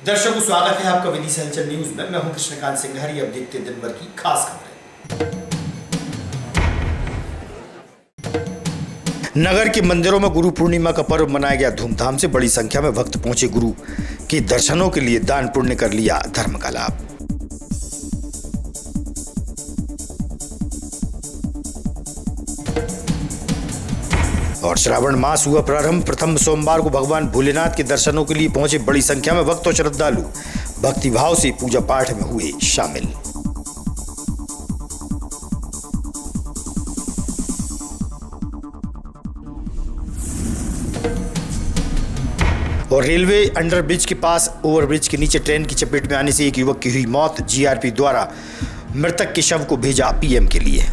दर्शकों स्वागत है आपका विदिशा हलचल न्यूज में। मैं हूं कृष्णकांत सिंघारी। अब देखते हैं दिन भर की खास खबरें। नगर के मंदिरों में गुरु पूर्णिमा का पर्व मनाया गया धूमधाम से। बड़ी संख्या में भक्त पहुंचे गुरु के दर्शनों के लिए। दान पुण्य कर लिया धर्म का लाभ। और श्रावण मास हुआ प्रारंभ। प्रथम सोमवार को भगवान भोलेनाथ के दर्शनों के लिए पहुंचे बड़ी संख्या में भक्त और श्रद्धालु। भक्तिभाव से पूजा पाठ में हुए शामिल। और रेलवे अंडरब्रिज के पास ओवरब्रिज के नीचे ट्रेन की चपेट में आने से एक युवक की हुई मौत। जीआरपी द्वारा मृतक के शव को भेजा पीएम के लिए।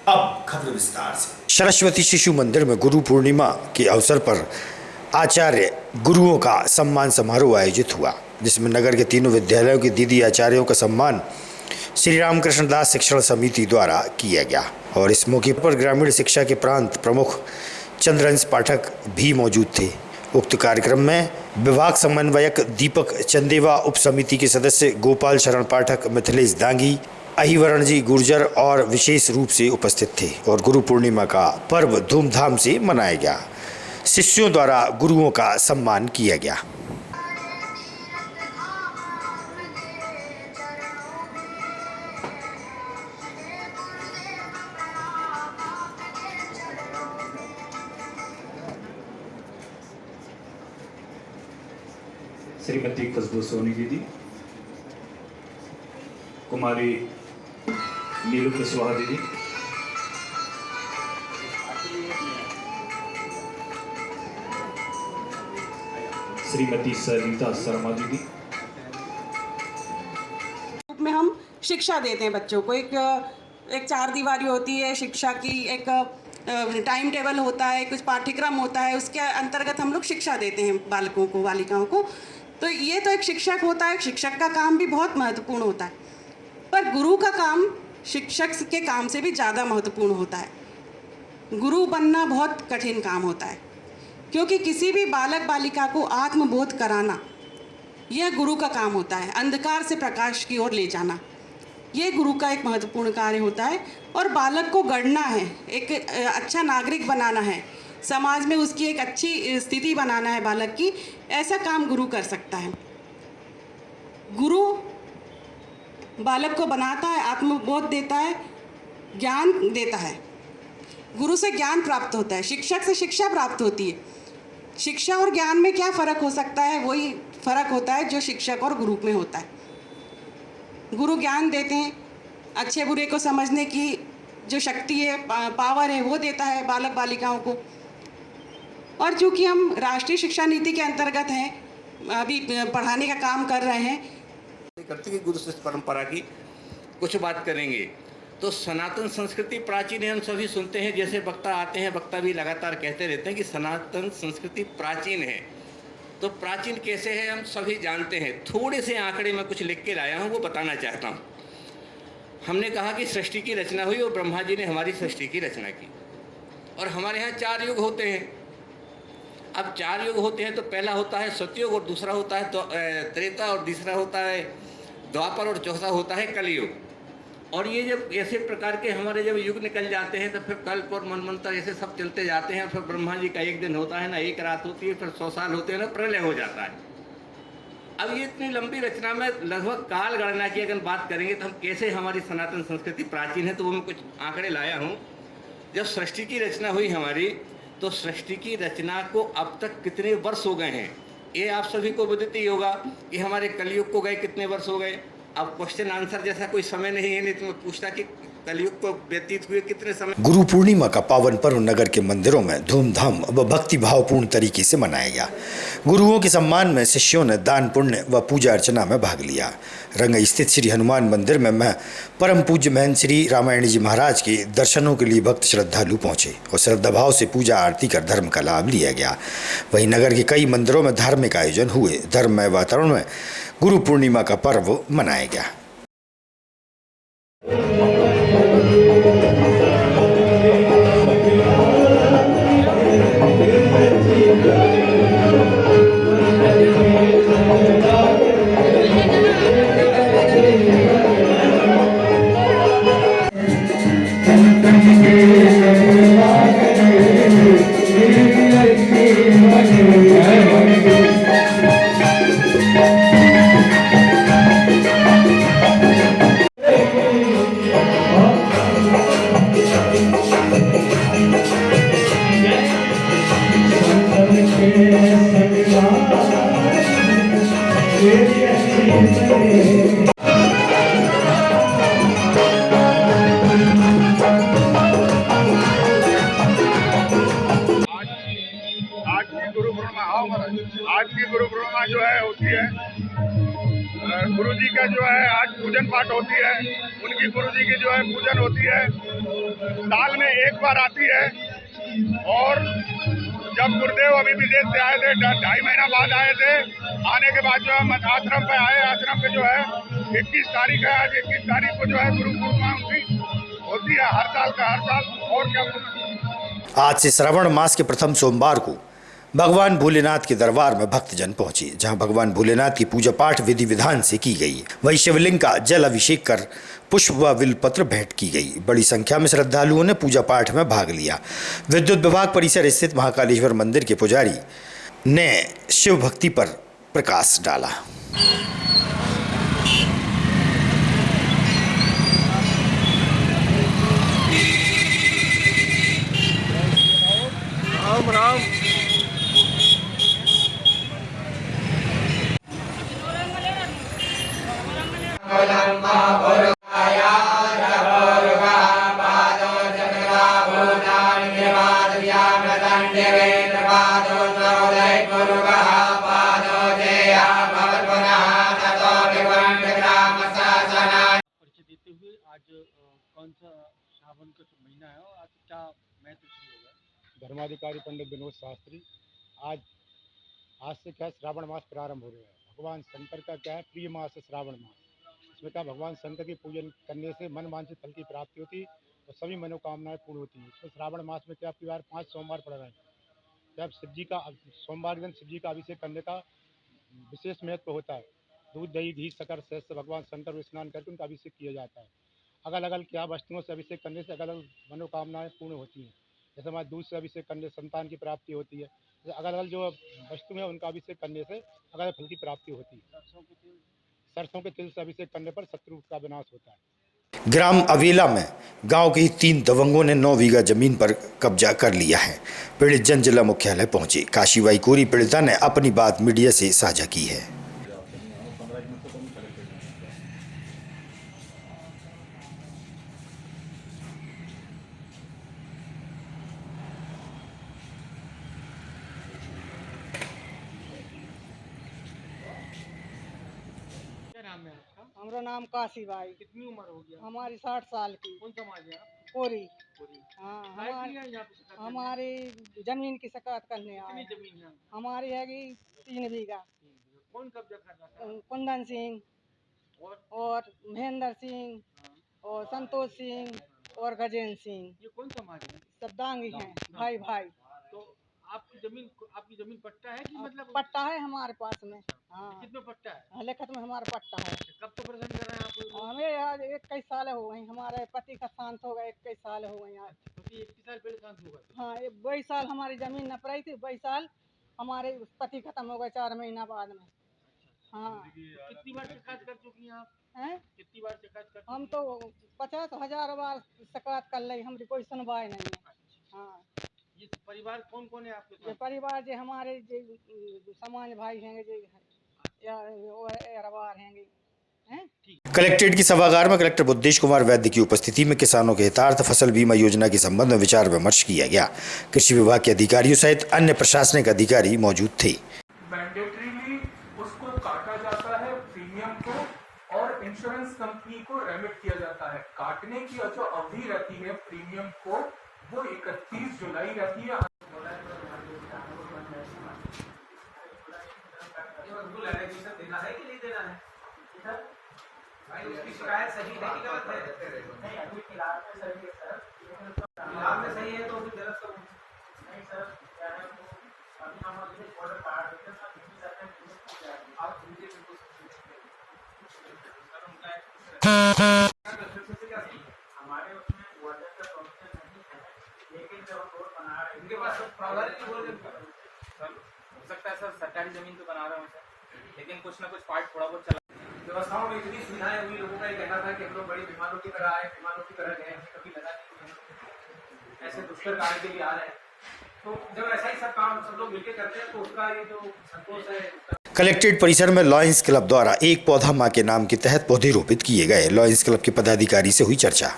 अब खबर विस्तार से। सरस्वती शिशु मंदिर में गुरु पूर्णिमा के अवसर पर आचार्य गुरुओं का सम्मान समारोह आयोजित हुआ, जिसमें नगर के तीनों विद्यालयों के दीदी आचार्यों का सम्मान श्री रामकृष्ण दास शिक्षण समिति द्वारा किया गया। और इस मौके पर ग्रामीण शिक्षा के प्रांत प्रमुख चंद्रहंस पाठक भी मौजूद थे। उक्त कार्यक्रम में विभाग समन्वयक दीपक चंदेवा, उप समिति के सदस्य गोपाल शरण पाठक, मिथिलेश दांगी, अहिवरण जी गुर्जर और विशेष रूप से उपस्थित थे। और गुरु पूर्णिमा का पर्व धूमधाम से मनाया गया। शिष्यों द्वारा गुरुओं का सम्मान किया गया। श्रीमती खुशबू सोनी दीदी, कुमारी नीलू कुशवाहा दीदी, श्रीमती सरिता शर्मा दीदी। में हम शिक्षा देते हैं बच्चों को। एक चार दीवारी होती है शिक्षा की, एक टाइम टेबल होता है, कुछ पाठ्यक्रम होता है, उसके अंतर्गत हम लोग शिक्षा देते हैं बालकों को, बालिकाओं को। तो ये तो एक शिक्षक होता है। शिक्षक का काम भी बहुत महत्वपूर्ण होता है, पर गुरु का काम शिक्षक के काम से भी ज़्यादा महत्वपूर्ण होता है। गुरु बनना बहुत कठिन काम होता है, क्योंकि किसी भी बालक बालिका को आत्मबोध कराना यह गुरु का काम होता है। अंधकार से प्रकाश की ओर ले जाना ये गुरु का एक महत्वपूर्ण कार्य होता है। और बालक को गढ़ना है, एक अच्छा नागरिक बनाना है, समाज में उसकी एक अच्छी स्थिति बनाना है बालक की। ऐसा काम गुरु कर सकता है। गुरु बालक को बनाता है, आत्मबोध देता है, ज्ञान देता है। गुरु से ज्ञान प्राप्त होता है, शिक्षक से शिक्षा प्राप्त होती है। शिक्षा और ज्ञान में क्या फ़र्क हो सकता है? वही फ़र्क होता है जो शिक्षक और गुरु में होता है। गुरु ज्ञान देते हैं, अच्छे बुरे को समझने की जो शक्ति है, पावर है, वो देता है बालक बालिकाओं को। और चूँकि हम राष्ट्रीय शिक्षा नीति के अंतर्गत हैं, अभी पढ़ाने का काम कर रहे हैं, करते कि गुरु शिष्य परंपरा की कुछ बात करेंगे। तो सनातन संस्कृति प्राचीन है, हम सभी सुनते हैं। जैसे वक्ता आते हैं, वक्ता भी लगातार कहते रहते हैं कि सनातन संस्कृति प्राचीन है। तो प्राचीन कैसे है हम सभी जानते हैं। थोड़े से आंकड़े मैं कुछ लिख के लाया हूँ, वो बताना चाहता हूँ। हमने कहा कि सृष्टि की रचना हुई और ब्रह्मा जी ने हमारी सृष्टि की रचना की। और हमारे यहाँ 4 युग होते हैं। अब 4 युग होते हैं तो पहला होता है सतयुग, और दूसरा होता है त्रेता, और तीसरा होता है द्वापर, और चौथा होता है कलयुग। और ये जब ऐसे प्रकार के हमारे जब युग निकल जाते हैं तो फिर कल्प और मनमंत्र ऐसे सब चलते जाते हैं। फिर ब्रह्मा जी का एक दिन होता है ना, एक रात होती है, फिर 100 साल होते हैं ना, प्रलय हो जाता है। अब ये इतनी लंबी रचना में लगभग काल गणना की अगर बात करेंगे तो हम कैसे हमारी सनातन संस्कृति प्राचीन है, तो वो मैं कुछ आंकड़े लाया हूँ। जब सृष्टि की रचना हुई हमारी, तो सृष्टि की रचना को अब तक कितने वर्ष हो गए हैं ये आप सभी को विदित ही होगा कि हमारे कलयुग को गए कितने वर्ष हो गए। अब क्वेश्चन आंसर जैसा कोई समय नहीं है, नहीं तो मैं पूछता कि कलयुग को व्यतीत हुए कितने समय। गुरु पूर्णिमा का पावन पर्व नगर के मंदिरों में धूमधाम व भक्ति भावपूर्ण तरीके से मनाया गया। गुरुओं के सम्मान में शिष्यों ने दान पुण्य व पूजा अर्चना में भाग लिया। रंगई स्थित श्री हनुमान मंदिर में परम पूज्य महंत श्री रामायण जी महाराज के दर्शनों के लिए भक्त श्रद्धालु पहुंचे और श्रद्धा भाव से पूजा आरती कर धर्म का लाभ लिया गया। वहीं नगर के कई मंदिरों में धार्मिक आयोजन हुए। धर्ममय वातावरण में गुरु पूर्णिमा का पर्व मनाया गया। आज की गुरु पूर्णिमा जो है होती है, गुरु जी का जो है आज पूजन पाठ होती है। उनकी गुरु जी की जो है पूजन होती है, साल में एक बार आती है। और जब गुरुदेव अभी विदेश से आए थे, 2.5 महीना बाद आए थे, आने के बाद जो है आश्रम पे आए। आश्रम पे जो है 21 तारीख है, आज 21 तारीख को जो है गुरु पूर्णिमा उनकी होती है, हर साल का हर साल। और क्या आज से श्रावण मास के प्रथम सोमवार को भगवान भोलेनाथ के दरबार में भक्तजन पहुंचे, जहां भगवान भोलेनाथ की पूजा पाठ विधि विधान से की गई। वहीं शिवलिंग का जल अभिषेक कर पुष्प व बिलपत्र भेंट की गई। बड़ी संख्या में श्रद्धालुओं ने पूजा पाठ में भाग लिया। विद्युत विभाग परिसर स्थित महाकालेश्वर मंदिर के पुजारी ने शिव भक्ति पर प्रकाश डाला। राम राम। परिचय देते हुए आज कौन सा सावन का महीना है और आज क्या महत्व शुरू होगा। धर्माधिकारी पंडित विनोद शास्त्री। आज से क्या श्रावण मास प्रारंभ हो रहा है। भगवान शंकर का क्या है प्रिय मास है श्रावण मास। इसमें क्या भगवान शंकर की पूजन करने से मन वांछित फल की प्राप्ति होती है और सभी मनोकामनाएं पूर्ण होती हैं। इसमें श्रावण मास में क्या आपकी बार 5 सोमवार पड़ रहे हैं। क्या शिव जी का सोमवार दिन शिव जी का अभिषेक करने का विशेष महत्व होता है। दूध दही घी शक्कर शहद से भगवान शंकर में स्नान करके उनका अभिषेक किया जाता है। अलग अलग क्या वस्तुओं से अभिषेक करने से अलग अलग मनोकामनाएं पूर्ण होती हैं। जैसे हमारे दूध से अभिषेक करने से संतान की प्राप्ति होती है। जैसे अलग अलग जो वस्तु है उनका अभिषेक करने से अलग अलग फल की प्राप्ति होती है। सरसों के तिल से अभिषेक करने पर शत्रु का विनाश होता है। ग्राम अवेला में गांव के ही 3 दबंगों ने 9 बीघा जमीन पर कब्जा कर लिया है। पीड़ित जन जिला मुख्यालय पहुंचे। काशीबाई कोरी पीड़िता ने अपनी बात मीडिया से साझा की है। क्या नाम है आपका। हमारा नाम काशी भाई। कितनी उम्र हो गया। हमारी 60 साल की। कौन समाज है आप। कोरी। पूरी। हाँ काय के लिए यहाँ पे शिकायत करने? हमारी जमीन की शिकायत करने आए कितनी हैं। जमीन है। हमारी है कि 3 बीघा। कौन कब्जा कर रहा था। कुंदन सिंह और महेंद्र सिंह और संतोष सिंह और गजेंद्र सिंह। ये कौन समाज है। सद्दांगी हैं भाई भाई। तो आपकी जमीन पट्टा है कि मतलब पट्टा है हमारे पास में। हाँ कितने पट्टा है। लिखत में हमारा पट्टा है। कब तो परेशान कर रहे हैं आप लोग? हमें यार 21 साल हो गई। हमारे पति का शांत हो गए 21 साल हो गए आज। क्योंकि 21 साल पहले शांत हुआ था। हाँ 22 साल हमारी जमीन न पड़ी थी। 22 साल हमारे पति खत्म हो गए 4 महीना बाद में। हाँ कितनी बार शिकायत कर चुकी हैं आप। हैं कितनी बार शिकायत कर हम तो 50,000 बार शिकायत कर ली। हमारी कोई सुनवाई नहीं है। हाँ ये परिवार कौन कौन है आपके ये साथ। परिवार जो हमारे जो समाज भाई हैं जो या अरबार हैं कलेक्ट्रेट की सभागार में कलेक्टर बुद्धेश कुमार वैद्य की उपस्थिति में किसानों के हितार्थ फसल बीमा योजना के संबंध में विचार विमर्श किया गया। कृषि विभाग के अधिकारियों सहित अन्य प्रशासनिक अधिकारी मौजूद थे। मैंडेटरीली उसको काटा जाता है प्रीमियम को और इंश्योरेंस कंपनी को रेमिट किया जाता है। काटने की जो अवधि रहती है प्रीमियम को वो 31 जुलाई रहती है। देना है कि नहीं देना है? भाई उसकी शिकायत सही है कि गलत है? नहीं, अभी फिलहाल में सही है सर। फिलहाल में सही है तो फिर गलत करूँ? नहीं सर, क्या है अभी हम ऑर्डर काट देते हैं आप हमारे उसमें ऑर्डर का प्रोविजन नहीं है, लेकिन जब हम रोड बना रहे हैं उनके पास सर हो सकता है सर सरकारी जमीन तो बना रहे हैं सर, लेकिन कुछ ना कुछ पार्ट थोड़ा बहुत चला। व्यवस्थाओं में इतनी सुविधाएं हुई, लोगों का ये कहना था कि हम लोग बड़ी बीमारों की तरह आए, बीमारों की तरह गए, कभी लगा नहीं ऐसे दुष्कर कार्य के लिए आ रहे हैं। तो जब ऐसा ही सब काम सब लोग मिलकर करते हैं तो उसका ये जो संतोष है। कलेक्ट्रेट परिसर में लॉयंस क्लब द्वारा एक पौधा मां के नाम के तहत पौधे रोपित किए गए। लॉयंस क्लब के पदाधिकारी से हुई चर्चा।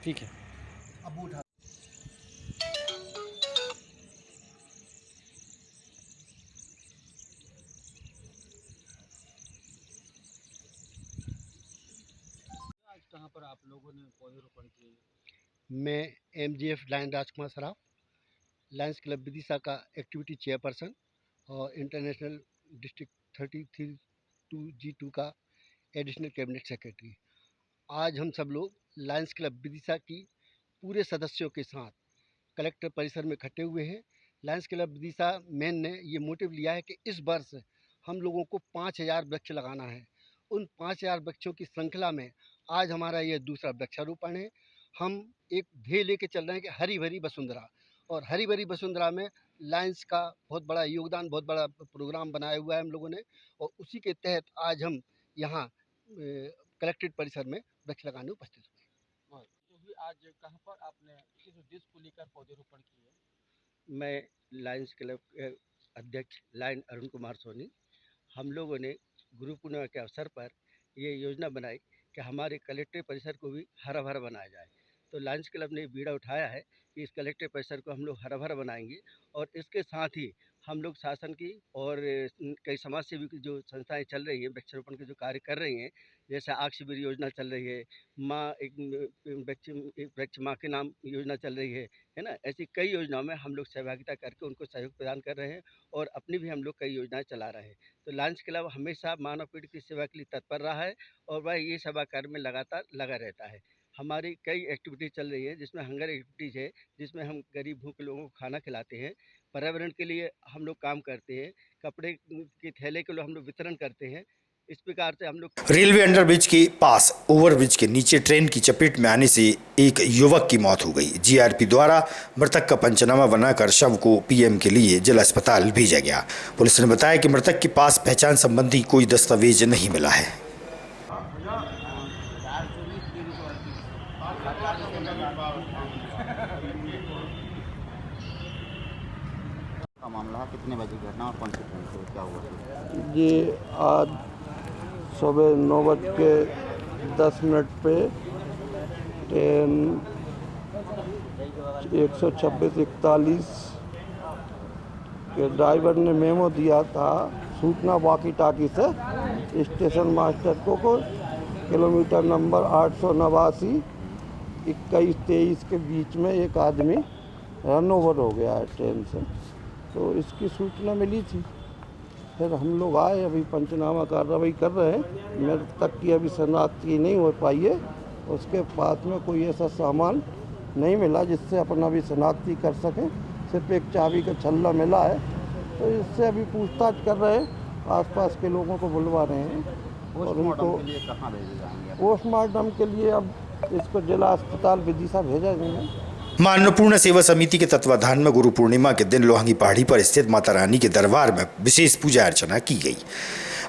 ठीक है। अब उठा आज कहाँ पर आप लोगों ने पौधरोपण किए? मैं MGF लायन राजकुमार सराफ, लायंस क्लब विदिशा का एक्टिविटी चेयरपर्सन और इंटरनेशनल डिस्ट्रिक्ट 33(2)G2 का एडिशनल कैबिनेट सेक्रेटरी। आज हम सब लोग लायंस क्लब विदिशा की पूरे सदस्यों के साथ कलेक्टर परिसर में इकट्ठे हुए हैं। लायंस क्लब विदिशा मेन ने ये मोटिव लिया है कि इस वर्ष हम लोगों को 5000 वृक्ष लगाना है। उन 5000 वृक्षों की श्रृंखला में आज हमारा ये दूसरा वृक्षारोपण है। हम एक ध्येय लेके चल रहे हैं कि हरी भरी वसुंधरा, और हरी भरी वसुंधरा में लायंस का बहुत बड़ा योगदान, बहुत बड़ा प्रोग्राम बनाया हुआ है हम लोगों ने, और उसी के तहत आज हम यहाँ कलेक्ट्रेट परिसर में वृक्ष लगाने उपस्थित हुए। तो आज कहाँ पर आपने किस उद्देश्य को लेकर पौधरोपण किए? मैं लायंस क्लब के अध्यक्ष लायन अरुण कुमार सोनी, हम लोगों ने गुरु पूर्णिमा के अवसर पर ये योजना बनाई कि हमारे कलेक्ट्रेट परिसर को भी हरा भरा बनाया जाए। तो लायंस क्लब ने बीड़ा उठाया है कि इस कलेक्ट्रेट परिसर को हम लोग हरा भरा बनाएंगे, और इसके साथ ही हम लोग शासन की और कई समाज सेवी की जो संस्थाएं चल रही हैं, वृक्षारोपण के जो कार्य कर रही हैं, जैसे आग शिविर योजना चल रही है, माँ एक वृक्ष माँ के नाम योजना चल रही है ना, ऐसी कई योजनाओं में हम लोग सहभागिता करके उनको सहयोग प्रदान कर रहे हैं, और अपनी भी हम लोग कई योजनाएं चला रहे हैं। तो लायंस क्लब हमेशा मानव पीढ़ी की सेवा के लिए तत्पर रहा है, और वह ये सेवा कार्य में लगातार लगा रहता है। हमारी कई एक्टिविटीज़ चल रही है, जिसमें हंगर एक्टिविटीज़ है, जिसमें हम गरीब भूखे लोगों को खाना खिलाते हैं, पर्यावरण के लिए हम लोग काम करते हैं, कपड़े के थैले के लिए हम लोग वितरण करते हैं। इस प्रकार से हम लोग रेलवे अंडरब्रिज के पास ओवरब्रिज के नीचे ट्रेन की चपेट में आने से एक युवक की मौत हो गई। जीआरपी द्वारा मृतक का पंचनामा बनाकर शव को पीएम के लिए जिला अस्पताल भेजा गया। पुलिस ने बताया कि मृतक के पास पहचान संबंधी कोई दस्तावेज नहीं मिला है। का मामला कितने बजे घटना और कौन सी ट्रेन से क्या हुआ? ये आज सुबह 9:10 पे ट्रेन 126-41 के ड्राइवर ने मेमो दिया था सूचना वाकी टाकी से स्टेशन मास्टर को किलोमीटर नंबर 889 21-23 के बीच में एक आदमी रन ओवर हो गया है ट्रेन से। तो इसकी सूचना मिली थी, फिर हम लोग आए, अभी पंचनामा कार्रवाई कर रहे हैं। मृतक की अभी शनाख्ती नहीं हो पाई है, उसके पास में कोई ऐसा सामान नहीं मिला जिससे अपना भी शनाख्ती कर सकें, सिर्फ एक चाबी का छल्ला मिला है। तो इससे अभी पूछताछ कर रहे हैं, आसपास के लोगों को बुलवा रहे हैं। और उनको पोस्टमार्टम के लिए कहाँ भेजे जाएंगे? पोस्टमार्टम के लिए अब इसको जिला अस्पताल विदिशा भेजा जाएंगे। मां अन्नपूर्णा सेवा समिति के तत्वाधान में गुरु पूर्णिमा के दिन लोहांगी पहाड़ी पर स्थित माता रानी के दरबार में विशेष पूजा अर्चना की गई।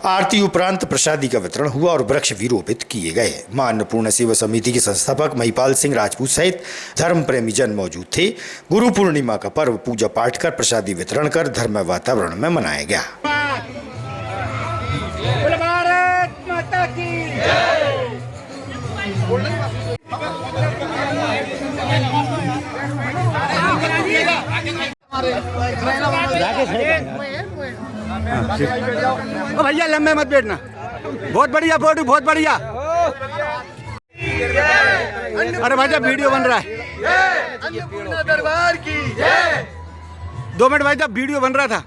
आरती उपरांत प्रसादी का वितरण हुआ और वृक्ष भी रोपित किए गए। मां अन्नपूर्णा सेवा समिति के संस्थापक महिपाल सिंह राजपूत सहित धर्म प्रेमी जन मौजूद थे। गुरु पूर्णिमा का पर्व पूजा पाठ कर प्रसादी वितरण कर धर्ममय वातावरण में मनाया गया। भारत माता की भैया लंबे मत बैठना। बहुत बढ़िया फोटो, बहुत बढ़िया। अरे भाई साहब वीडियो बन रहा है। अन्नपूर्णा दरबार की जय। 2 मिनट भाई साहब वीडियो बन रहा था।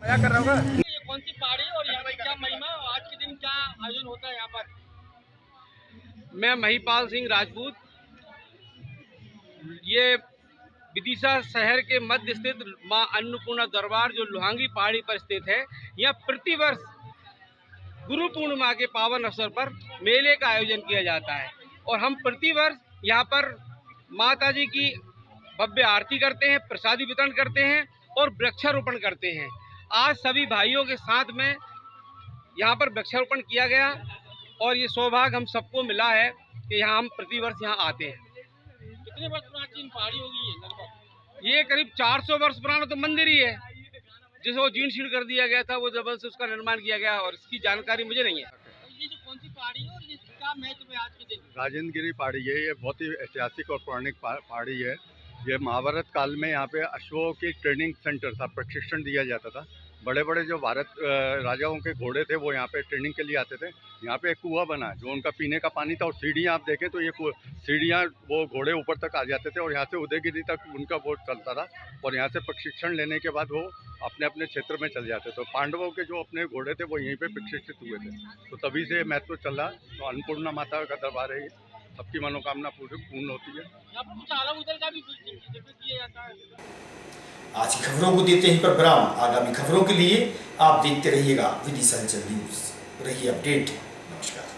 ये कौन सी पहाड़ी और यहाँ क्या महिमा, आज के दिन क्या आयोजन होता है यहाँ पर? मैं महिपाल सिंह राजपूत, ये विदिशा शहर के मध्य स्थित मां अन्नपूर्णा दरबार जो लोहांगी पहाड़ी पर स्थित है, यह प्रतिवर्ष गुरु पूर्णिमा के पावन अवसर पर मेले का आयोजन किया जाता है और हम प्रतिवर्ष यहाँ पर माता जी की भव्य आरती करते हैं, प्रसादी वितरण करते हैं और वृक्षारोपण करते हैं। आज सभी भाइयों के साथ में यहाँ पर वृक्षारोपण किया गया और ये सौभाग्य हम सबको मिला है कि यहाँ हम प्रतिवर्ष यहाँ आते हैं। कितने वर्ष प्राचीन पहाड़ी होगी ये लगभग? ये करीब 400 वर्ष पुराना तो मंदिर ही है, जिसको जीर्ण शीर्ण कर दिया गया था, वो जबल से उसका निर्माण किया गया और इसकी जानकारी मुझे नहीं है। ये जो कौन सी पहाड़ी है और ये क्या महत्व है आज के दिन? राजेंद्र गिरी पहाड़ी है, ये बहुत ही ऐतिहासिक और पौराणिक पहाड़ी है। ये महाभारत काल में यहाँ पे अश्वों की ट्रेनिंग सेंटर था, प्रशिक्षण दिया जाता था। बड़े बड़े जो भारत राजाओं के घोड़े थे वो यहाँ पे ट्रेनिंग के लिए आते थे। यहाँ पे एक कुआं बना है जो उनका पीने का पानी था और सीढ़ियाँ आप देखें तो ये सीढ़ियाँ वो घोड़े ऊपर तक आ जाते थे और यहाँ से उदयगिरी तक उनका वो चलता था और यहाँ से प्रशिक्षण लेने के बाद वो अपने अपने क्षेत्र में चल जाते। तो पांडवों के जो अपने घोड़े थे वो यहीं पे प्रशिक्षित हुए थे, तो तभी से महत्व चल रहा। तो अन्नपूर्णा माता का दरबार है, ये सबकी मनोकामना पूर्ण होती है। यहाँ पर कुछ अलग उधर का भी जिक्र किया जाता है। आज की खबरों को देते हैं पर विराम। आगामी खबरों के लिए आप देखते रहिएगा विदिशा न्यूज़। रहिए अपडेट। नमस्कार।